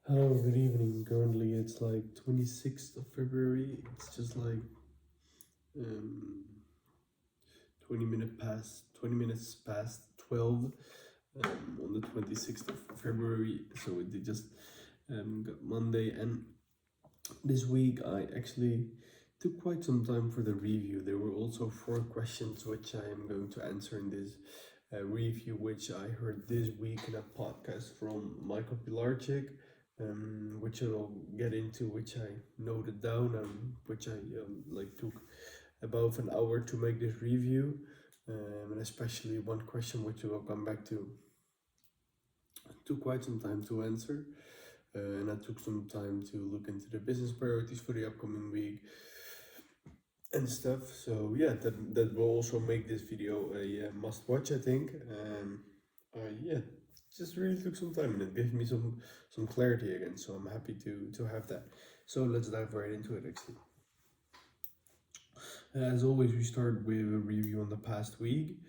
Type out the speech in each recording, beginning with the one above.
Hello, good evening. Currently, it's like 26th of February. It's just like um, 20 minutes past 12 on the 26th of February. So it just got Monday, and this week I actually took quite some time for the review. There were also 4 questions which I am going to answer in this review, which I heard this week in a podcast from Michael Pilarczyk, which I'll get into, which I noted down and which I took about an hour to make this review, and especially one question which we'll come back to took quite some time to answer. And I took some time to look into the business priorities for the upcoming week and stuff. So yeah, that will also make this video a must watch, I think. Yeah, just really took some time and it gave me some clarity again. So I'm happy to have that. So let's dive right into it. Actually, as always, we start with a review on the past week.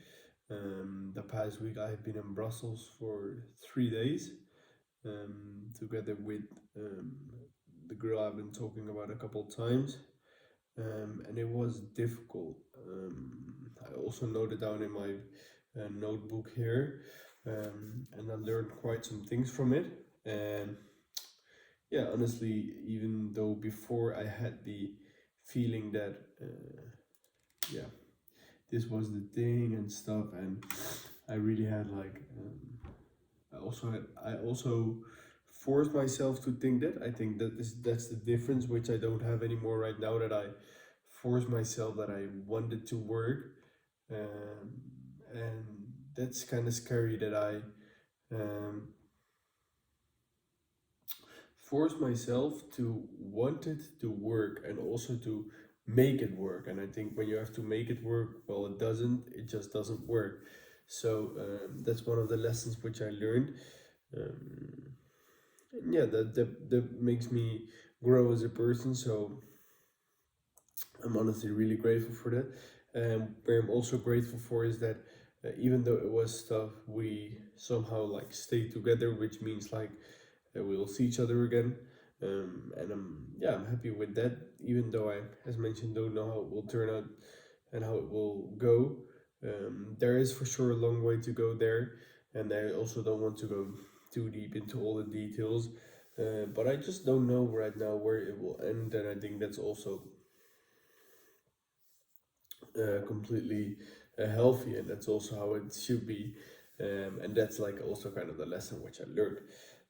The past week I've been in Brussels for 3 days, together with um, the girl I've been talking about a couple times. And it was difficult. I also noted down in my notebook here, and I learned quite some things from it. And yeah, honestly, even though before I had the feeling that yeah, this was the thing and stuff, and I really had like I also forced myself to think that. I think that's the difference, which I don't have anymore right now. That I forced myself that I wanted to work, um, and that's kind of scary. That I um, forced myself to want it to work and also to make it work. And I think when you have to make it work, well, it doesn't. It just doesn't work. So that's one of the lessons which I learned. Um, yeah, that makes me grow as a person. So I'm honestly really grateful for that. Where I'm also grateful for is that even though it was tough, we somehow like stay together, which means like we'll see each other again. And I'm happy with that. Even though I, as mentioned, don't know how it will turn out and how it will go. There is for sure a long way to go there, and I also don't want to go too deep into all the details. But I just don't know right now where it will end, and I think that's also completely healthy, and that's also how it should be. And that's like also kind of the lesson which I learned.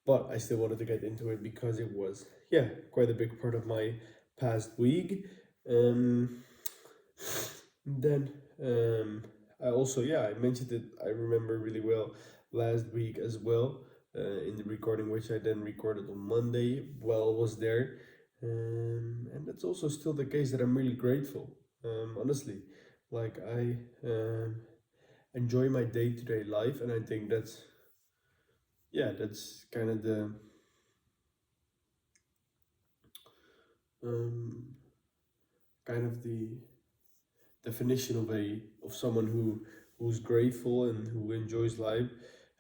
But I still wanted to get into it because it was, yeah, quite a big part of my past week. Um, then I also, yeah, I mentioned it, I remember really well last week as well, in the recording, which I then recorded on Monday while I was there. And that's also still the case that I'm really grateful, honestly. Like, I enjoy my day to day life, and I think that's, yeah, that's kind of the um, kind of the definition of someone who's grateful and who enjoys life.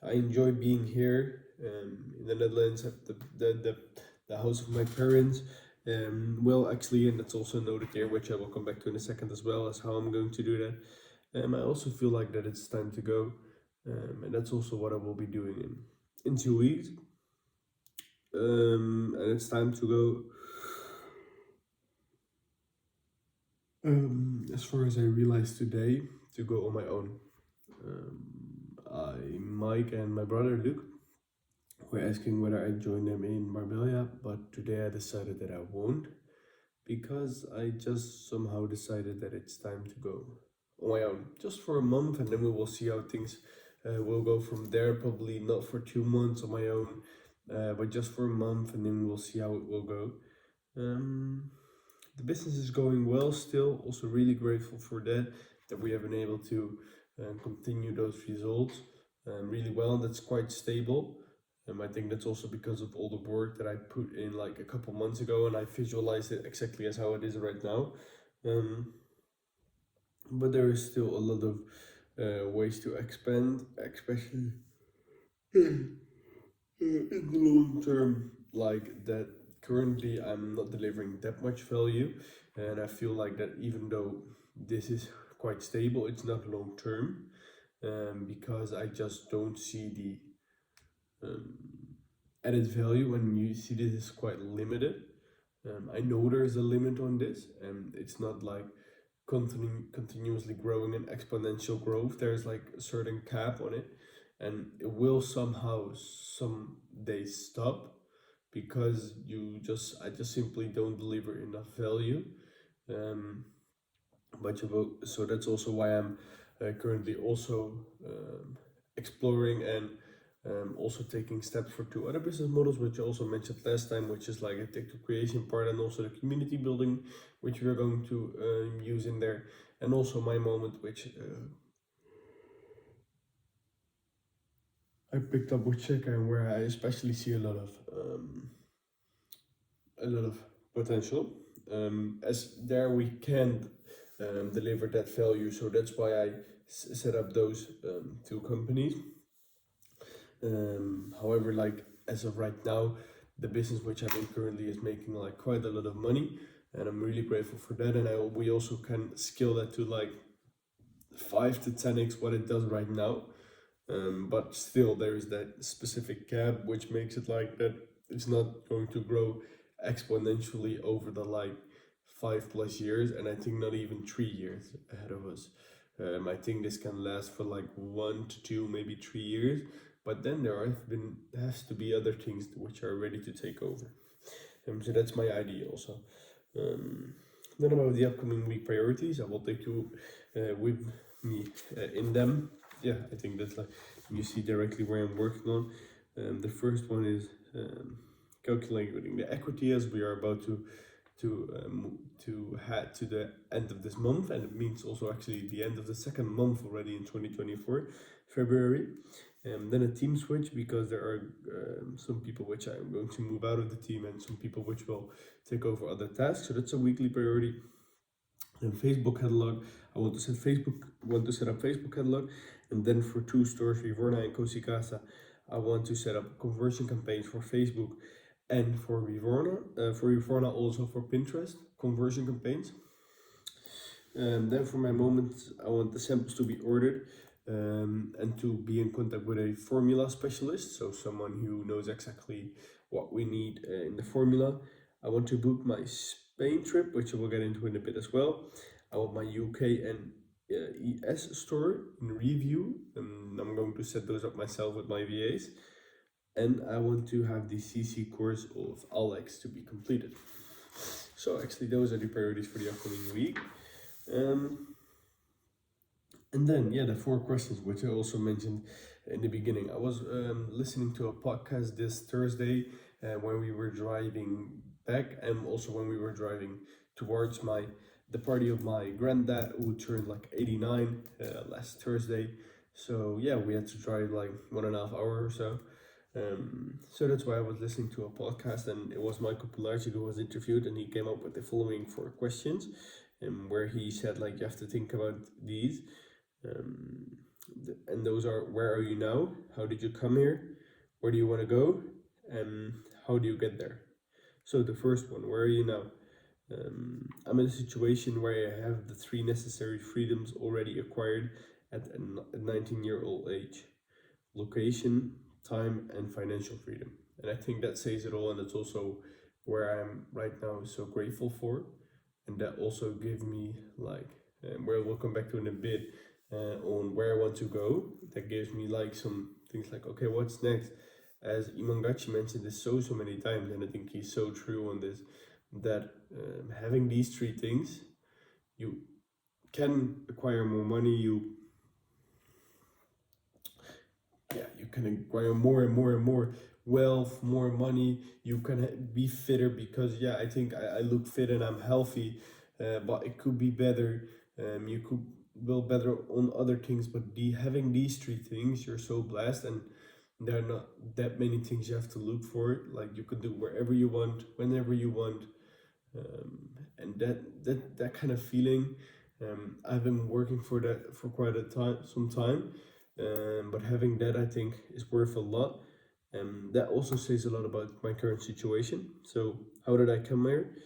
I enjoy being here in the Netherlands at the house of my parents. Well, actually, and that's also noted here, which I will come back to in a second as well as how I'm going to do that. I also feel like that it's time to go, and that's also what I will be doing in 2 weeks. And it's time to go. As far as I realized today, to go on my own. Mike and my brother Luke were asking whether I join them in Marbella, but today I decided that I won't because I just somehow decided that it's time to go on my own, just for a month, and then we will see how things will go from there. Probably not for 2 months on my own, but just for a month, and then we'll see how it will go. Um, the business is going well still. Also, really grateful for that we have been able to continue those results really well, and that's quite stable. I think that's also because of all the work that I put in like a couple months ago, and I visualized it exactly as how it is right now. Um, but there is still a lot of ways to expand, especially in the long term. like that currently I'm not delivering that much value, and I feel like that even though this is quite stable, it's not long term, because I just don't see the added value, and you see this is quite limited. I know there's a limit on this, and it's not like continuously growing and exponential growth. There's like a certain cap on it, and it will somehow someday stop because I just simply don't deliver enough value. Um, so that's also why I'm currently also exploring and also taking steps for two other business models, which I also mentioned last time, which is like a TikTok creation part and also the community building, which we are going to use in there, and also my moment, which I picked up with Cheka, and where I especially see a lot of potential. As there we can deliver that value, so that's why I set up those two companies. However, like as of right now, the business which I'm in currently is making like quite a lot of money, and I'm really grateful for that. And we also can scale that to like 5 to 10x what it does right now. But still, there is that specific cap which makes it like that it's not going to grow exponentially over the like 5+ years, and I think not even 3 years ahead of us. I think this can last for like 1 to 2, maybe 3 years, but then has to be other things which are ready to take over. So that's my idea also. Then about the upcoming week priorities, I will take you with me in them. Yeah, I think that's like you see directly where I'm working on. The first one is calculating the equity, as we are about to head to the end of this month, and it means also actually the end of the second month already in 2024, February. Then a team switch, because there are some people which I'm going to move out of the team and some people which will take over other tasks. So that's a weekly priority. Then Facebook catalog. I want to set up Facebook catalog, and then for two stores, Vivorna and Cosi Casa, I want to set up conversion campaigns for Facebook and for Vivorna also for Pinterest conversion campaigns. Then for my moment, I want the samples to be ordered and to be in contact with a formula specialist, so someone who knows exactly what we need in the formula. I want to book my Spain trip, which I will get into in a bit as well. I want my UK and ES store in review, and I'm going to set those up myself with my VAs. And I want to have the CC course of Alex to be completed. So actually those are the priorities for the upcoming week. And then, yeah, the 4 questions, which I also mentioned in the beginning. I was listening to a podcast this Thursday when we were driving back, and also when we were driving towards the party of my granddad, who turned like 89 last Thursday. So yeah, we had to drive like 1.5 hours or so. So that's why I was listening to a podcast, and it was Michael Pilarczyk who was interviewed, and he came up with the following 4 questions, where he said like you have to think about these. And those are: where are you now? How did you come here? Where do you want to go? And how do you get there? So the first one: where are you now? I'm in a situation where I have the 3 necessary freedoms already acquired at a 19-year-old age: location, time, and financial freedom. And I think that says it all, and it's also where I am right now so grateful for. And that also gave me like, where we'll come back to in a bit, on where I want to go. That gives me like some things like, okay, what's next? As Iman Gachi mentioned this so many times, and I think he's so true on this, that having these 3 things, you can acquire more money, you can acquire more and more and more wealth, more money, you can be fitter, because I think I look fit and I'm healthy, but it could be better. You could will better on other things, but having these 3 things, you're so blessed, and there are not that many things you have to look for. Like you could do wherever you want, whenever you want, and that kind of feeling, I've been working for that for quite some time, but having that, I think, is worth a lot. That also says a lot about my current situation. So how did I come here?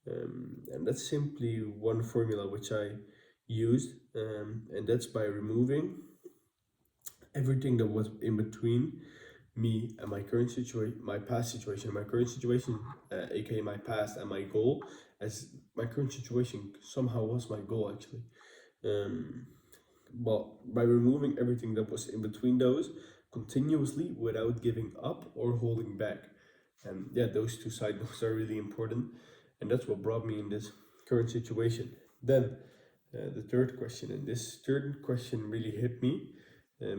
And that's simply one formula which I used, and that's by removing everything that was in between me and my current situation, my past situation, my current situation, aka my past, and my goal, as my current situation somehow was my goal actually. But by removing everything that was in between those continuously without giving up or holding back. And yeah, those two side notes are really important, and that's what brought me in this current situation. Then the third question, and this third question really hit me,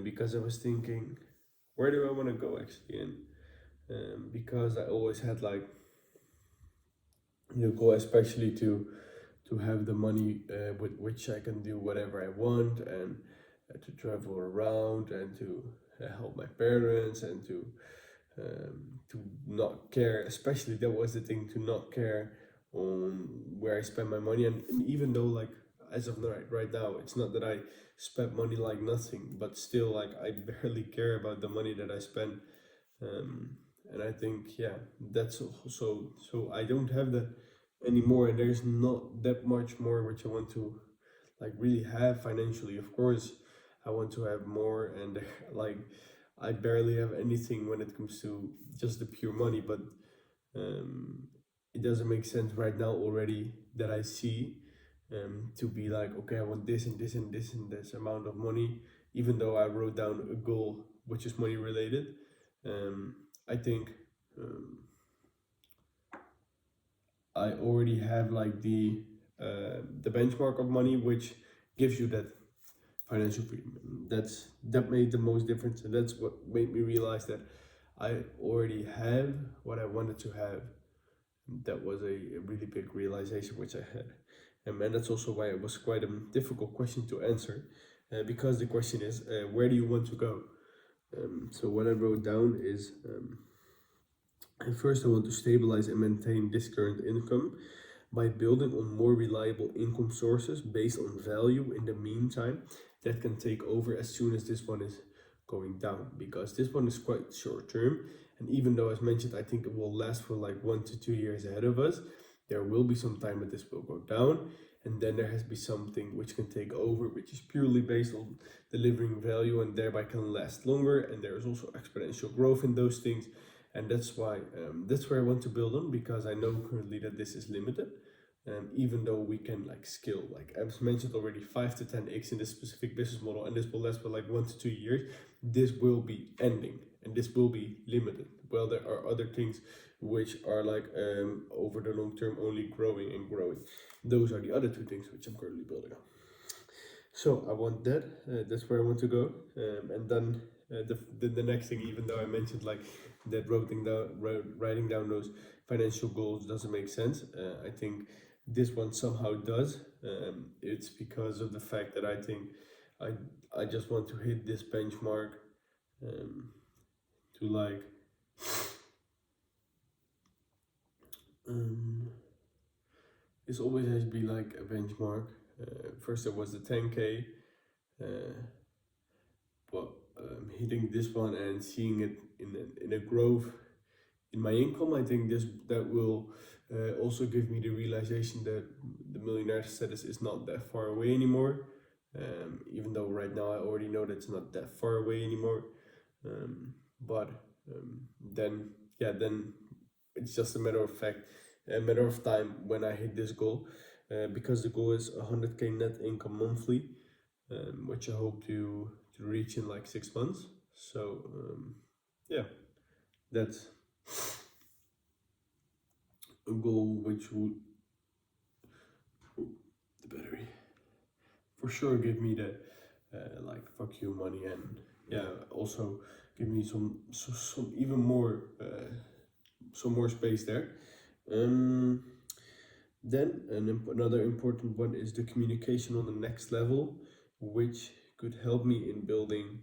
because I was thinking, where do I want to go actually? And because I always had like, goal especially to have the money with which I can do whatever I want, and to travel around, and to help my parents, and to not care. Especially that was the thing, to not care on where I spend my money. And even though like as of right now, it's not that I spent money like nothing, but still like I barely care about the money that I spend. Um, and I think yeah, that's also, so I don't have that anymore, and there's not that much more which I want to like really have financially. Of course, I want to have more, and like I barely have anything when it comes to just the pure money, but um, it doesn't make sense right now already that I see, to be like, okay, I want this and this and this and this amount of money, even though I wrote down a goal which is money related. Um, I think um, I already have like the benchmark of money which gives you that financial freedom. That made the most difference, and that's what made me realize that I already have what I wanted to have. That was a really big realization which I had, and that's also why it was quite a difficult question to answer, because the question is, where do you want to go? So what I wrote down is, first I want to stabilize and maintain this current income by building on more reliable income sources based on value in the meantime that can take over as soon as this one is going down, because this one is quite short term. And even though, as mentioned, I think it will last for like 1 to 2 years ahead of us, there will be some time that this will go down, and then there has to be something which can take over, which is purely based on delivering value and thereby can last longer. And there is also exponential growth in those things, and that's why that's where I want to build on, because I know currently that this is limited. Even though we can like scale, like as mentioned already, 5 to 10x in this specific business model, and this will last for like 1 to 2 years, this will be ending and this will be limited. Well, there are other things which are like over the long term only growing and growing. Those are the other two things which I'm currently building on. So I want that. That's where I want to go. And then the next thing, even though I mentioned like that writing down those financial goals doesn't make sense, I think this one somehow does. It's because of the fact that I think I I just want to hit this benchmark, to like this always has to be like a benchmark. First it was the 10K, uh, but hitting this one and seeing it in a growth in my income, I think that will also give me the realization that the millionaire status is not that far away anymore. Even though right now I already know that it's not that far away anymore. But then yeah, then it's just a matter of time when I hit this goal, because the goal is 100K net income monthly, which I hope to reach in like 6 months. So yeah, that's a goal which would, the battery, for sure give me the like fuck you money, and yeah, also give me some even more some more space there. Then another important one is the communication on the next level, which could help me in building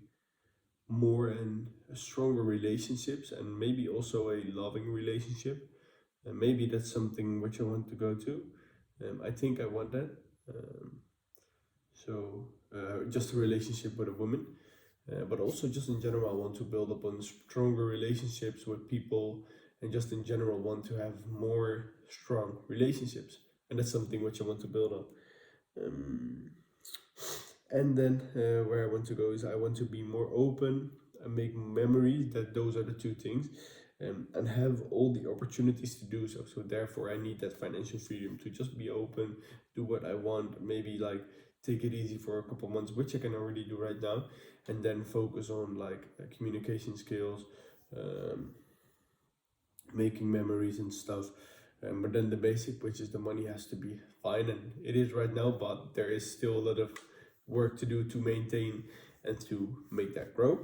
more and stronger relationships, and maybe also a loving relationship. And maybe that's something which I want to go to. I think I want that. So just a relationship with a woman. but also just in general, I want to build up on stronger relationships with people, and just in general want to have more strong relationships, and that's something which I want to build on. Um, and then where I want to go is I want to be more open and make memories. That those are the two things, and have all the opportunities to do so. So therefore, I need that financial freedom to just be open, do what I want. Maybe like take it easy for a couple months, which I can already do right now, and then focus on like communication skills, um, making memories and stuff. But then the basic, which is the money, has to be fine, and it is right now. But there is still a lot of work to do to maintain and to make that grow.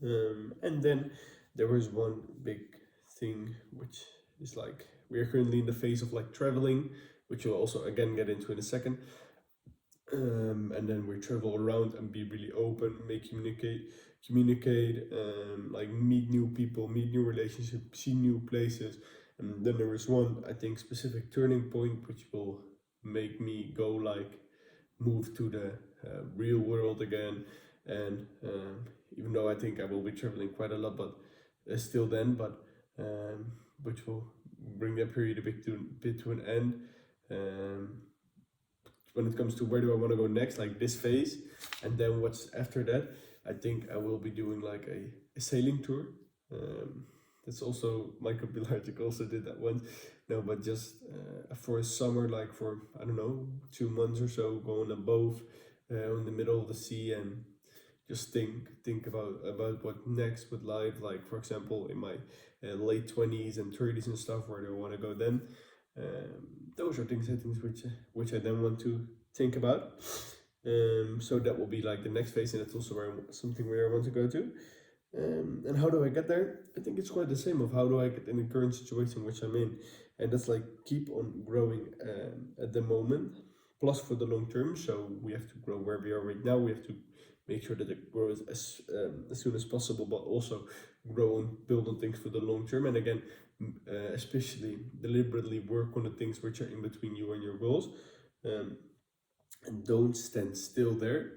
And then there was one big thing, which is like we are currently in the phase of like traveling, which we'll also again get into in a second. And then we travel around and be really open, communicate, like meet new people, meet new relationships, see new places. And then there is one, I think, specific turning point which will make me go like move to the real world again. And even though I think I will be traveling quite a lot, but still then, but which will bring that period a bit to an end. When it comes to where do I want to go next, like this phase, and then what's after that, I think I will be doing like a sailing tour. That's also Michael Pilarczyk also did that once. No, but just for a summer, like for I don't know 2 months or so, going above in the middle of the sea and just think about what next with life. Like for example, in my late 20s and 30s and stuff, where do I want to go then? Those are things which I then want to think about. So that will be like the next phase, and it's also something where I want to go to. And how do I get there? I think it's quite the same of how do I get in the current situation which I'm in, and that's like keep on growing at the moment, plus for the long term. So we have to grow where we are right now. We have to make sure that it grows as soon as possible, but also grow and build on things for the long term. And again, especially deliberately work on the things which are in between you and your goals, and don't stand still there.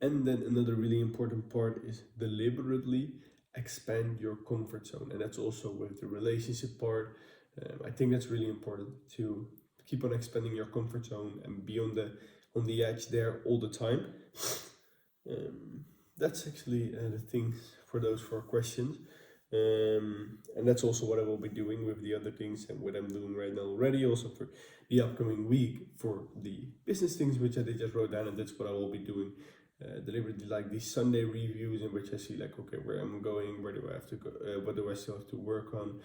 And then another really important part is deliberately expand your comfort zone, and that's also with the relationship part. I think that's really important to keep on expanding your comfort zone and be on the edge there all the time. That's actually the things for those 4 questions. And that's also what I will be doing with the other things and what I'm doing right now already, also for the upcoming week for the business things which I did just wrote down, and that's what I will be doing deliberately, like these Sunday reviews in which I see like, okay, where I'm going, where do I have to go, what do I still have to work on,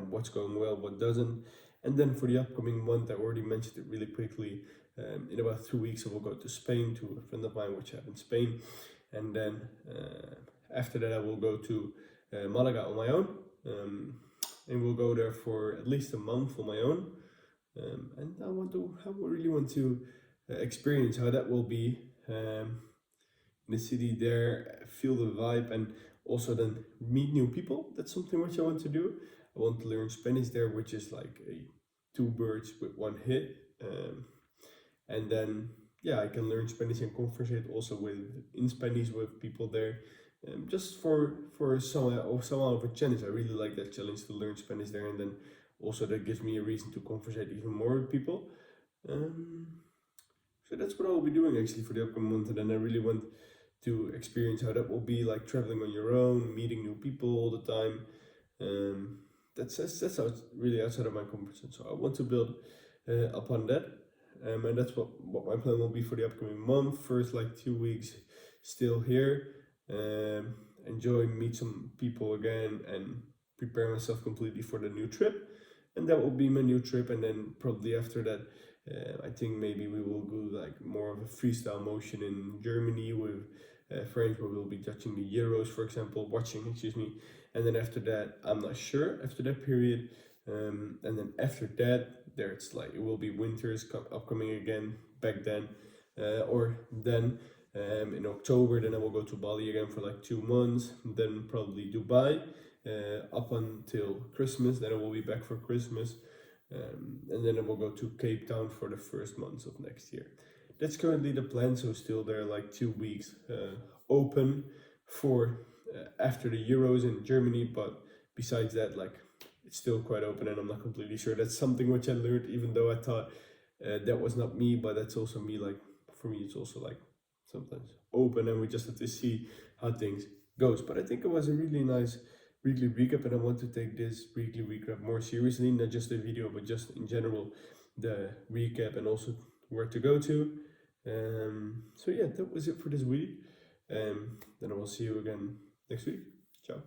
what's going well, what doesn't. And then for the upcoming month, I already mentioned it really quickly. In about 2 weeks, I will go to Spain to a friend of mine which I have in Spain, and then after that I will go to Malaga on my own, and we'll go there for at least a month on my own. And I really want to experience how that will be in the city there, feel the vibe, and also then meet new people. That's something which I want to do. I want to learn Spanish there, which is like a 2 birds with 1 hit. And then yeah, I can learn Spanish and conversate also in Spanish with people there. Just for some of a challenge. I really like that challenge to learn Spanish there, and then also that gives me a reason to conversate even more with people. So that's what I will be doing actually for the upcoming month, and then I really want to experience how that will be like traveling on your own, meeting new people all the time. That's how it's really outside of my comfort zone. So I want to build upon that, and that's what my plan will be for the upcoming month. First, like 2 weeks still here, enjoy, meet some people again, and prepare myself completely for the new trip. And that will be my new trip, and then probably after that, I think maybe we will do like more of a freestyle motion in Germany with friends, where we'll be touching the Euros, for example, excuse me. And then after that, I'm not sure after that period. And then after that, there it's like it will be winters upcoming again back then, or then in October. Then I will go to Bali again for like 2 months. Then probably Dubai up until Christmas. Then I will be back for Christmas. And then I will go to Cape Town for the first months of next year. That's currently the plan, so still there are like 2 weeks open for after the Euros in Germany, but besides that, like, it's still quite open, and I'm not completely sure. That's something which I learned, even though I thought that was not me, but that's also me. Like, for me, it's also like sometimes open, and we just have to see how things goes. But I think it was a really nice weekly recap, and I want to take this weekly recap more seriously, not just a video, but just in general the recap, and also where to go to. So yeah, that was it for this week. Then I will see you again next week. Ciao.